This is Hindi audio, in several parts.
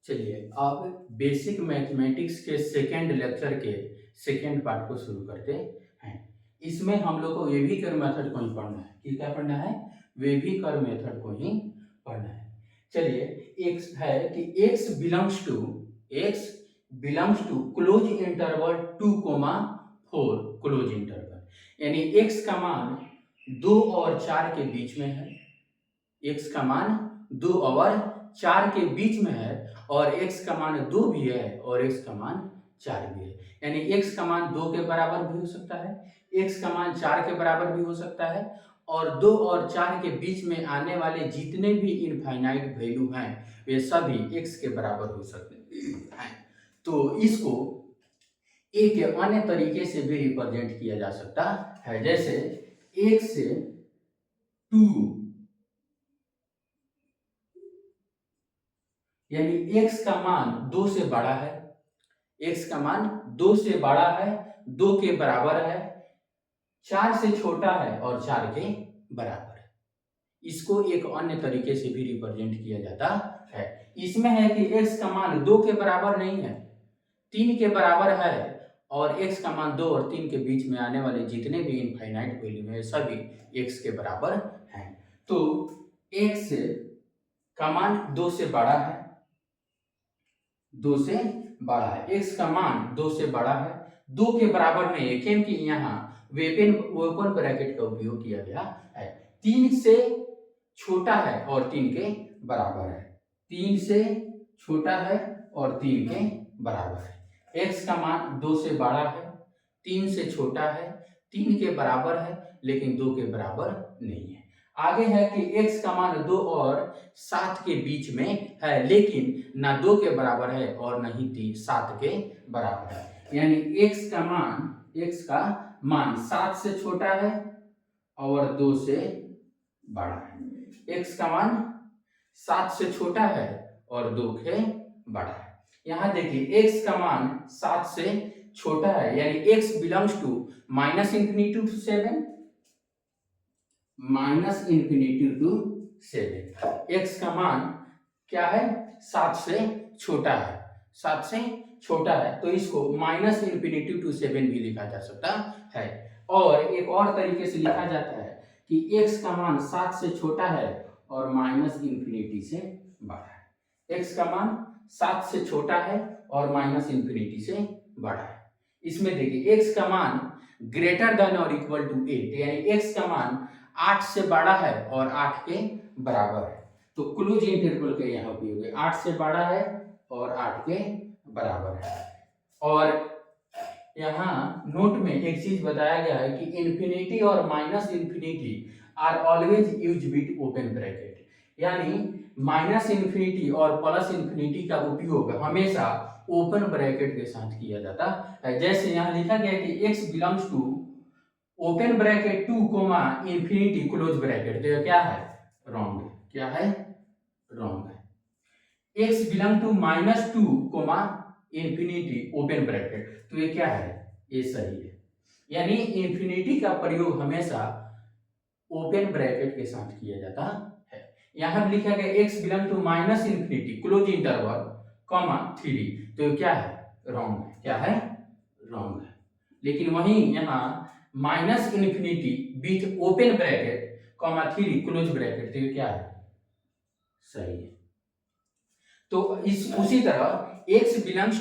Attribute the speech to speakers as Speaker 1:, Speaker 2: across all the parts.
Speaker 1: चलिए अब बेसिक मैथमेटिक्स के सेकेंड लेक्चर के सेकेंड पार्ट को शुरू करते हैं। इसमें हम लोग को वेविकर मेथड को ही पढ़ना है। क्या पढ़ना है? वेविकर मेथड को ही पढ़ना है। चलिए एक्स है कि x belongs to close interval 2,4 close interval, यानी x का मान 2 और 4 के बीच में है। x का मान 2 और 4 के बीच में है और x का मान 2 भी है और x का मान 4 भी है, यानी x का मान 2 के बराबर भी हो सकता है, x का मान 4 के बराबर भी हो सकता है, और 2 और 4 के बीच में आने वाले जितने भी इनफाइनाइट वैल्यू हैं वे सभी x के बराबर हो सकते हैं। तो इसको एक अन्य तरीके से भी रिप्रेजेंट किया जा सकता है, जैसे 1 से 2, यानी x का मान 2 से बड़ा है, x का मान 2 से बड़ा है, 2 के बराबर है, 4 से छोटा है और 4 के बराबर है। इसको एक अन्य तरीके से भी रिप्रेजेंट किया जाता है। इसमें है कि x का मान 2 के बराबर नहीं है, 3 के बराबर है, और x का मान 2 और 3 के बीच में आने वाले जितने भी इनफाइनाइट वैल्यू है सभी x के बराबर हैं। तो x का मान 2 से बड़ा है, 2 से बड़ा है, x का मान 2 से बड़ा है, 2 के बराबर नहीं है, क्योंकि यहाँ ओपन ब्रैकेट का उपयोग किया गया है। 3 से छोटा है और 3 के बराबर है, 3 से छोटा है और 3 के बराबर है। x का मान 2 से बड़ा है, 3 से छोटा है, 3 के बराबर है, लेकिन 2 के बराबर नहीं है। आगे है कि x का मान 2 और 7 के बीच में है, लेकिन ना 2 के बराबर है और न ही 7 के बराबर है, यानी x का मान 7 से छोटा है और 2 से बड़ा है। x का मान 7 से छोटा है और 2 के बड़ा है। यहाँ देखिए x का मान 7 से छोटा है, यानी x belongs to -∞ to 7, -∞ to 7। x का मान क्या है? 7 से छोटा है, 7 से छोटा है, तो इसको -∞ to 7 भी लिखा जा सकता है। और एक और तरीके से लिखा जाता है कि x का मान 7 से छोटा है और -∞ से बड़ा है। x का मान 7 से छोटा है और -∞ से बड़ा है। इसमें देखिए x का मान ग्रेटर देन और इक्वल टू 8, यानी x का मान 8 से बड़ा है और 8 के बराबर है, तो क्लोज इंटरवल का यहाँ उपयोग है, 8 से बड़ा है और 8 के बराबर है। और यहाँ नोट में एक चीज बताया गया है कि इन्फिनिटी और -∞ are always use with open bracket, यानी -∞ और +∞ का उपयोग हमेशा ओपन ब्रैकेट के साथ किया जाता है। जैसे यहाँ लिखा गया कि x belongs to open bracket 2, ∞ close bracket, तो क्या है? रॉन्ग है। क्या है? रॉन्ग है। x belong to -2, ∞ open bracket, तो ये क्या है? ये सही है, यानी इन्फिनिटी का प्रयोग हमेशा ओपन ब्रैकेट के साथ किया जाता है। यहां लिखा गया x belong to -∞ close interval 3, तो क्या है? रॉन्ग है। क्या है? रॉन्ग है। लेकिन वहीं यहाँ -∞ with open bracket 3 close bracket, तो ये क्या है? सही है। तो इस उसी तरह x belongs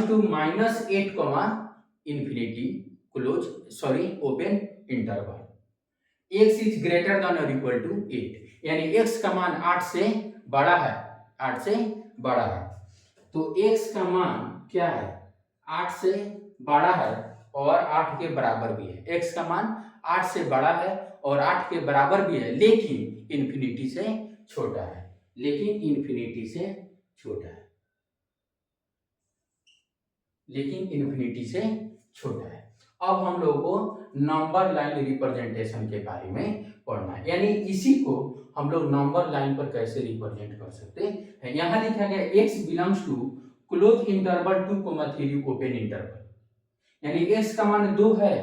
Speaker 1: to -8, open interval, x is greater than और इक्वल टू 8, यानी x का मान 8 से बड़ा है, 8 से बड़ा है, तो x का मान क्या है? 8 से बड़ा है और 8 के बराबर भी है। x का मान 8 से बड़ा है और 8 के बराबर भी है, लेकिन इन्फिनिटी से छोटा है, लेकिन इन्फिनिटी से छोटा है, लेकिन इन्फिनिटी से छोटा है। अब हम लोगों को नंबर लाइन रिप्रेजेंटेशन के बारे में पढ़ना है, यानी इसी को हम लोग नंबर लाइन पर कैसे रिप्रेजेंट कर सकते हैं। यहाँ लिखा गया x belongs to close interval 2,3 open interval, यानी x का मान 2 है,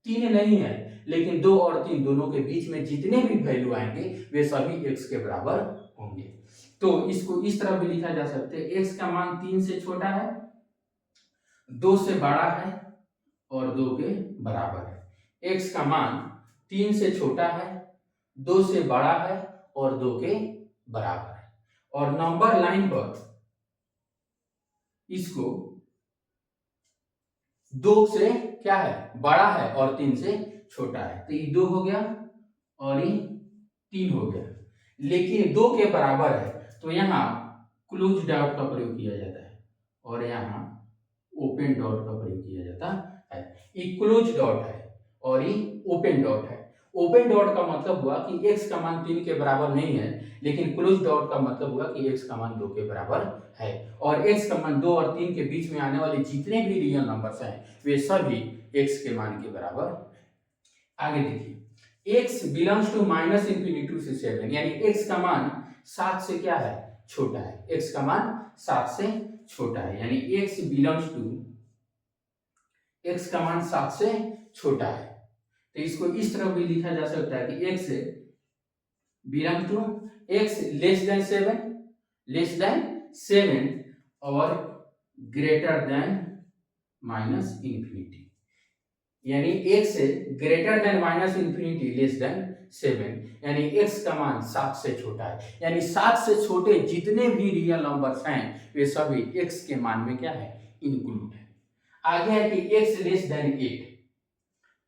Speaker 1: 3 नहीं है, लेकिन 2 और 3 दोनों के बीच में जितने भी वैल्यू आएंगे वे सभी x के बराबर होंगे। तो इसको इस तरह भी लिखा जा सकता है, x का मान 3 से छोटा है, 2 से बड़ा है और 2 के बराबर है। x का मान 3 से छोटा है, 2 से बड़ा है और 2 के बराबर है। और नंबर लाइन पर इसको 2 से क्या है, बड़ा है और 3 से छोटा है, तो ये 2 हो गया और ये 3 हो गया। लेकिन 2 के बराबर है तो यहाँ क्लोज डॉट का प्रयोग किया जाता है और यहाँ ओपन डॉट का प्रयोग किया जाता है। ये क्लोज डॉट है और ये ओपन डॉट है। ओपन डॉट का मतलब हुआ कि x का मान 3 के बराबर नहीं है, लेकिन क्लोज डॉट का मतलब हुआ कि x का मान 2 के बराबर है और x का मान 2 और 3 के बीच में आने वाले जितने भी रियल नंबर्स हैं वे सभी x के मान के बराबर। आगे देखिए, x belongs to minus infinity से 7, यानी x का मान 7 से क्या है, छोटा है। x का मान 7 से छोटा है, यानी x बिलोंग्स टू, x का मान 7 से छोटा है। तो इसको इस तरह भी लिखा जा सकता है कि x belong to, x less than 7 और ग्रेटर देन माइनस इंफिनिटी, यानी x greater than minus infinity less than 7, यानी x का मान 7 से छोटा है। यानी 7 से छोटे जितने भी रियल नंबर्स हैं वे सभी x के मान में क्या है, इंक्लूड है। आगे है कि x less then 8,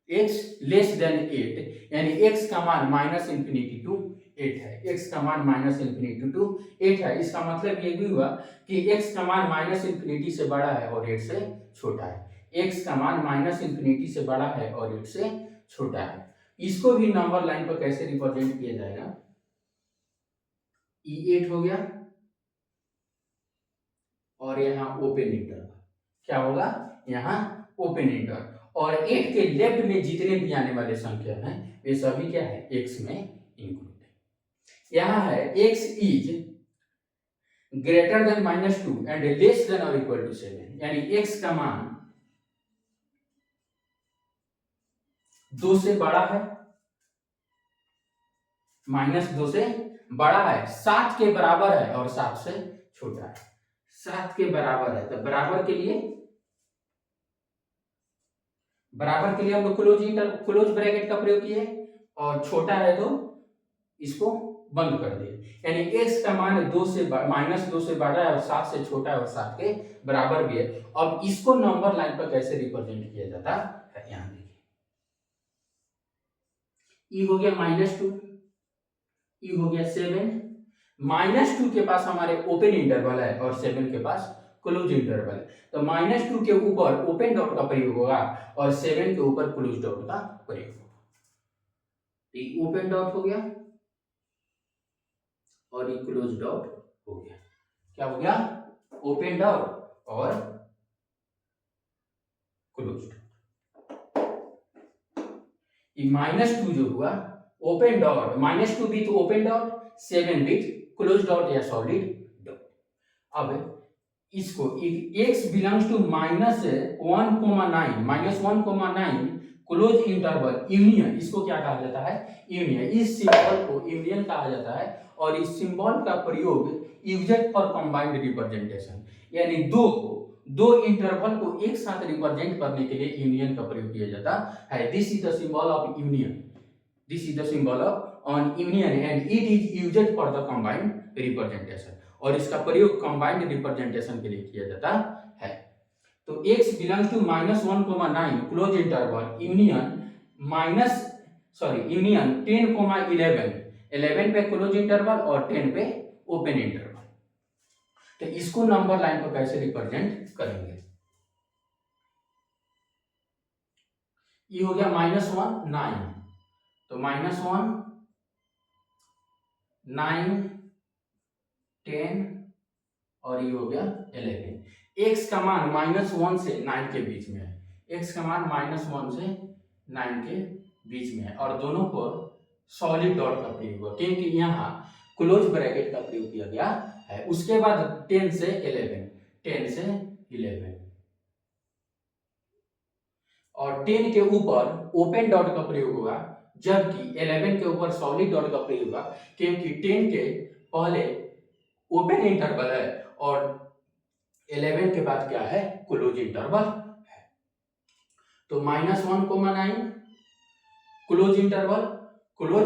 Speaker 1: x less then 8, यानी x का मान माइनस इंफिनिटी टू 8 है। x का मान माइनस इंफिनिटी टू 8 है। इसका मतलब ये भी हुआ कि x का मान माइनस इंफिनिटी से बड़ा है और 8 से छोटा है। x का मान माइनस इंफिनिटी से बड़ा है और 8 से छोटा है। इसको भी नंबर लाइन पर कैसे रिप्रेजेंट किया जाएगा, E8 हो गया और यहाँ ओपन इंटरवल क्या होगा, यहाँ ओपन इंटरवल, और 8 के लेफ्ट में जितने भी आने वाले संख्या हैं वे सभी क्या है, x में इंक्लूड है। यहाँ है x is greater then -2 and less than और इक्वल टू 7, यानी x का मान 2 से बड़ा है, -2 से बड़ा है, 7 के बराबर है और 7 से छोटा है। 7 के बराबर है तो बराबर के लिए हम लोग क्लोज ब्रैकेट का प्रयोग किए और छोटा है तो इसको बंद कर दिए, यानी x का मान 2 से -2 से बड़ा है और 7 से छोटा है और 7 के बराबर भी है। अब इसको नंबर लाइन पर कैसे रिप्रेजेंट किया जाता है, यहाँ देखिए, e हो गया -2, e हो गया 7, -2 के पास हमारे ओपन इंटरवल है और 7 के पास क्लोज इंटरवल है, तो -2 के ऊपर ओपन डॉट का प्रयोग होगा और 7 के ऊपर क्लोज डॉट का प्रयोग होगा। तो ओपन डॉट हो गया और ये क्लोज डॉट हो गया। क्या हो गया, ओपन डॉट और क्लोज डॉट। ये -2 जो हुआ open dot, -2 with open dot, 7 with close dot या सॉलिड डॉट। अब इसको x belongs to -1,9 close interval union, इसको क्या कहा जाता है, यूनियन। इस सिंबल को यूनियन कहा जाता है और इस सिंबल का प्रयोग यूज्ड फॉर कंबाइंड रिप्रेजेंटेशन, यानी दो इंटरवल को एक साथ रिप्रेजेंट करने के लिए यूनियन का प्रयोग किया जाता है। This is the symbol of union, this is the symbol of on union and it is used for the combined representation, और इसका प्रयोग कंबाइंड रिप्रेजेंटेशन के लिए किया जाता है। तो x belongs to -1,9 close interval union union 10,11, 11 पे क्लोज इंटरवल और 10 पे ओपन इंटरवल। तो इसको नंबर लाइन को कैसे रिप्रेजेंट करेंगे, ये हो गया -1 9, तो -1 9 10 और ये हो गया 11। x का मान -1 से 9 के बीच में है, x का मान -1 से 9 के बीच में है और दोनों पर सॉलिड डॉट का प्रयोग हुआ क्योंकि यहाँ क्लोज ब्रैकेट का प्रयोग किया गया है। उसके बाद 10 से 11 और 10 के ऊपर ओपन डॉट का प्रयोग होगा, जबकि 11 के ऊपर सॉलिड डॉट का प्रयोग होगा क्योंकि 10 के पहले ओपन इंटरवल है और 11 के बाद क्या है, क्लोज इंटरवल है। तो -1 को -9 क्लोज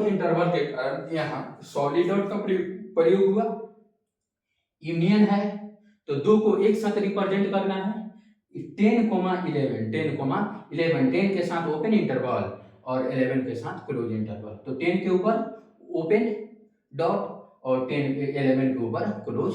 Speaker 1: इंटरवल के कारण यहाँ सॉलिड डॉट का प्रयोग हुआ। यूनियन है तो दो को एक साथ रिप्रेजेंट करना है, 10,11 10 के साथ ओपन इंटरवल और 11 के साथ क्लोज इंटरवल। तो 10 के ऊपर ओपन डॉट और 11 के ऊपर क्लोज